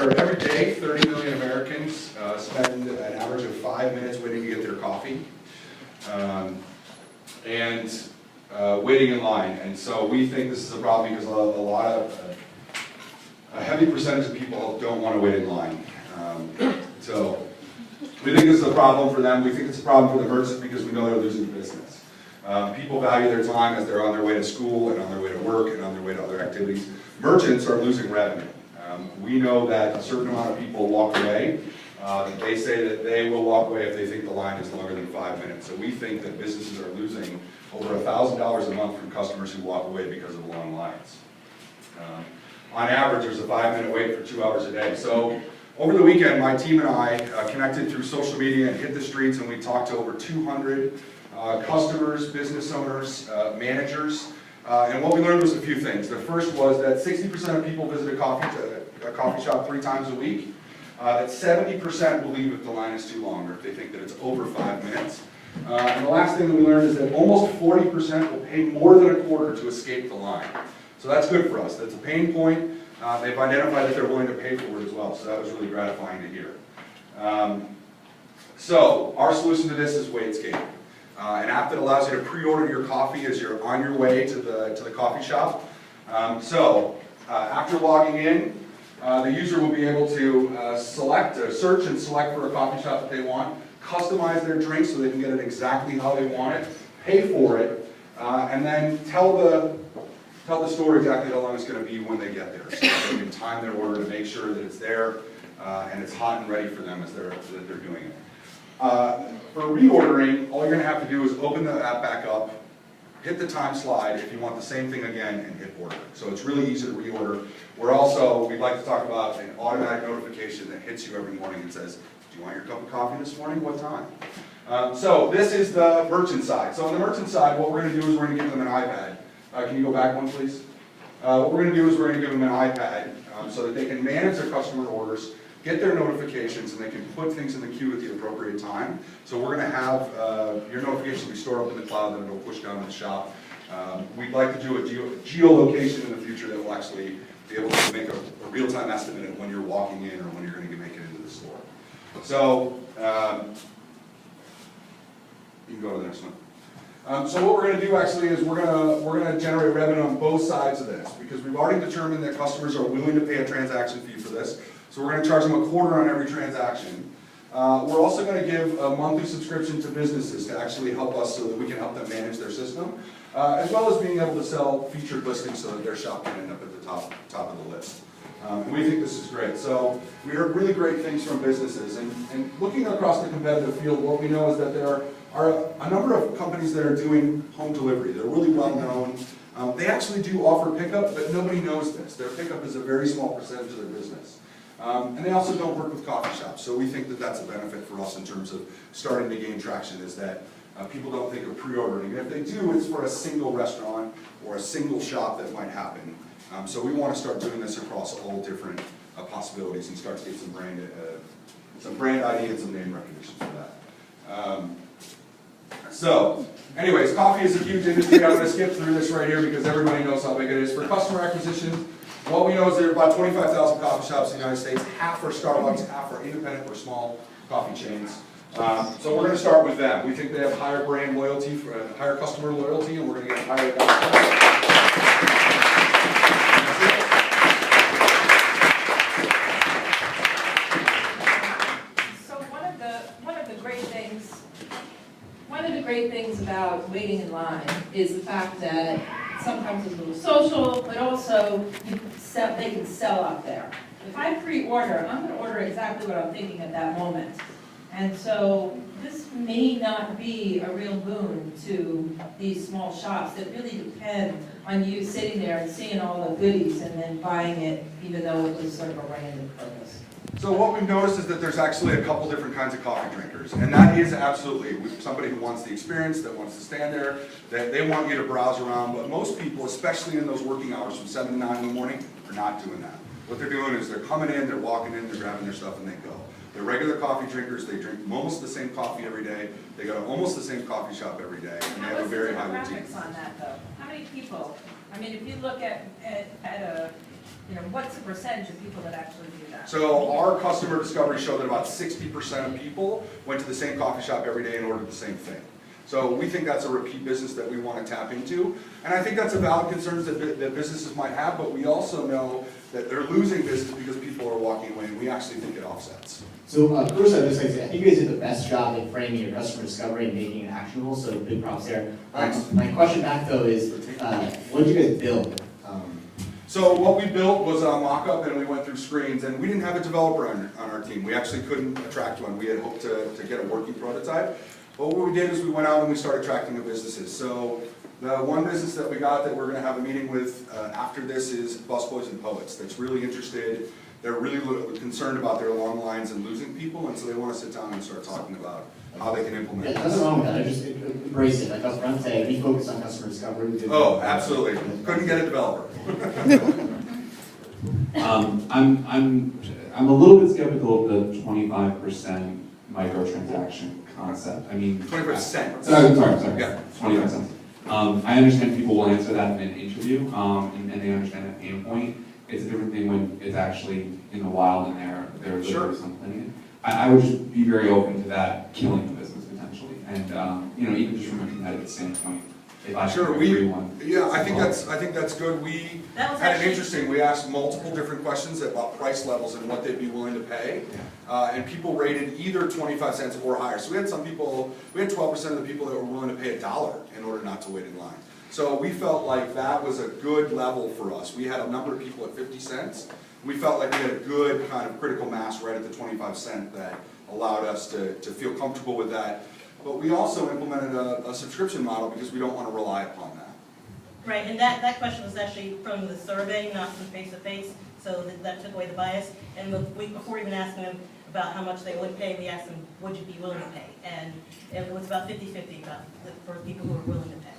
or every day, 30 million Americans spend an average of 5 minutes waiting to get their coffee. Waiting in line. And so we think this is a problem because a heavy percentage of people don't want to wait in line. So we think this is a problem for them. We think it's a problem for the merchants because we know they're losing business. People value their time as they're on their way to school and on their way to work and on their way to other activities. Merchants are losing revenue. We know that a certain amount of people walk away. They say that they will walk away if they think the line is longer than 5 minutes. So we think that businesses are losing over $1,000 a month from customers who walk away because of long lines. On average, there's a 5-minute wait for 2 hours a day. So over the weekend, my team and I connected through social media and hit the streets, and we talked to over 200 customers, business owners, managers. And what we learned was a few things. The first was that 60% of people visit a coffee shop 3 times a week. That 70% believe if the line is too long or if they think that it's over 5 minutes. And the last thing that we learned is that almost 40% will pay more than a quarter to escape the line. So that's good for us. That's a pain point. They've identified that they're willing to pay for it as well. So that was really gratifying to hear. So our solution to this is Waitscape, an app that allows you to pre-order your coffee as you're on your way to the coffee shop. After logging in, the user will be able to search and select for a coffee shop that they want, customize their drink so they can get it exactly how they want it, pay for it, and then tell the store exactly how long it's going to be when they get there. So they can time their order to make sure that it's there and it's hot and ready for them as they're doing it. For reordering, all you're going to have to do is open the app back up, hit the time slide if you want the same thing again, and hit order. So it's really easy to reorder. We'd like to talk about an automatic notification that hits you every morning and says, do you want your cup of coffee this morning? What time? So this is the merchant side. So on the merchant side, what we're going to do is we're going to give them an iPad. Can you go back one, please? What we're going to do is we're going to give them an iPad so that they can manage their customer orders, get their notifications, and they can put things in the queue at the appropriate time. So we're going to have your notifications be stored up in the cloud, and it'll push down to the shop. We'd like to do a geolocation in the future that will actually be able to make a real-time estimate of when you're walking in or when you're going to make it into the store. So you can go to the next one. So what we're going to do actually is we're going to generate revenue on both sides of this because we've already determined that customers are willing to pay a transaction fee for this. So we're going to charge them a quarter on every transaction. We're also going to give a monthly subscription to businesses to actually help us so that we can help them manage their system, as well as being able to sell featured listings so that their shop can end up at the top of the list. And we think this is great. So we heard really great things from businesses. And looking across the competitive field, what we know is that there are a number of companies that are doing home delivery. They're really well known. They actually do offer pickup, but nobody knows this. Their pickup is a very small percentage of their business. And they also don't work with coffee shops. So we think that that's a benefit for us in terms of starting to gain traction is that people don't think of pre-ordering. And if they do, it's for a single restaurant or a single shop that might happen. So we want to start doing this across all different possibilities and start to get some brand ID and some name recognition for that. So, anyways, coffee is a huge industry. I'm going to skip through this right here because everybody knows how big it is. For customer acquisition, what we know is there are about 25,000 coffee shops in the United States. Half are Starbucks, half are independent or small coffee chains. So we're going to start with them. We think they have higher brand loyalty, higher customer loyalty, and we're going to get higher adoption. One of the great things about waiting in line is the fact that sometimes it's a little social, but also they can sell out there. If I pre-order, I'm going to order exactly what I'm thinking at that moment. And so this may not be a real boon to these small shops that really depend on you sitting there and seeing all the goodies and then buying it, even though it was sort of a random purpose. So what we've noticed is that there's actually a couple different kinds of coffee drinkers, and that is absolutely somebody who wants the experience, that wants to stand there, that they want you to browse around, but most people, especially in those working hours from 7 to 9 in the morning, are not doing that. What they're doing is they're coming in, they're walking in, they're grabbing their stuff, and they go. They're regular coffee drinkers, they drink almost the same coffee every day, they go to almost the same coffee shop every day, and they have a very high routine. What's the demographics on that, though? How many people? I mean, if you look at a what's the percentage of people that actually do that? So our customer discovery showed that about 60% of people went to the same coffee shop every day and ordered the same thing. So we think that's a repeat business that we want to tap into. And I think that's a valid concern that businesses might have, but we also know that they're losing business because people are walking away, and we actually think it offsets. So first I'd just like to say, I think you guys did the best job at framing your customer discovery and making it actionable, so big props there. Thanks. My question back though is, what did you guys build? So what we built was a mock-up, and we went through screens, and we didn't have a developer on our team. We actually couldn't attract one. We had hoped to get a working prototype. But what we did is we went out and we started attracting the businesses. So the one business that we got that we're going to have a meeting with after this is Busboys and Poets that's really interested. They're really concerned about their long lines and losing people, and so they want to sit down and start talking about how they can implement it. Yeah, nothing wrong with that, I just embrace it. Like up front, say, we focus on customer discovery. Oh, absolutely. Couldn't get a developer. I'm a little bit skeptical of the 25% microtransaction concept. I mean, 20%. Sorry. Yeah. 25 cents. I understand people will answer that in an interview, and they understand that pain point. It's a different thing when it's actually in the wild and they're Sure. something. I would just be very open to that killing the business potentially, and even just from a competitive standpoint, if I Sure, could agree one. yeah, I think that's good. We That was had an actually- interesting, we asked multiple different questions about price levels and what they'd be willing to pay. And people rated either 25 cents or higher. So we had 12% of the people that were willing to pay $1 in order not to wait in line. So we felt like that was a good level for us. We had a number of people at 50 cents. We felt like we had a good kind of critical mass right at the 25 cent that allowed us to feel comfortable with that. But we also implemented a subscription model because we don't want to rely upon that. Right, and that question was actually from the survey, not from face-to-face, so that took away the bias. And the week before even asking them about how much they would pay, we asked them, would you be willing to pay? And it was about 50-50 for people who were willing to pay.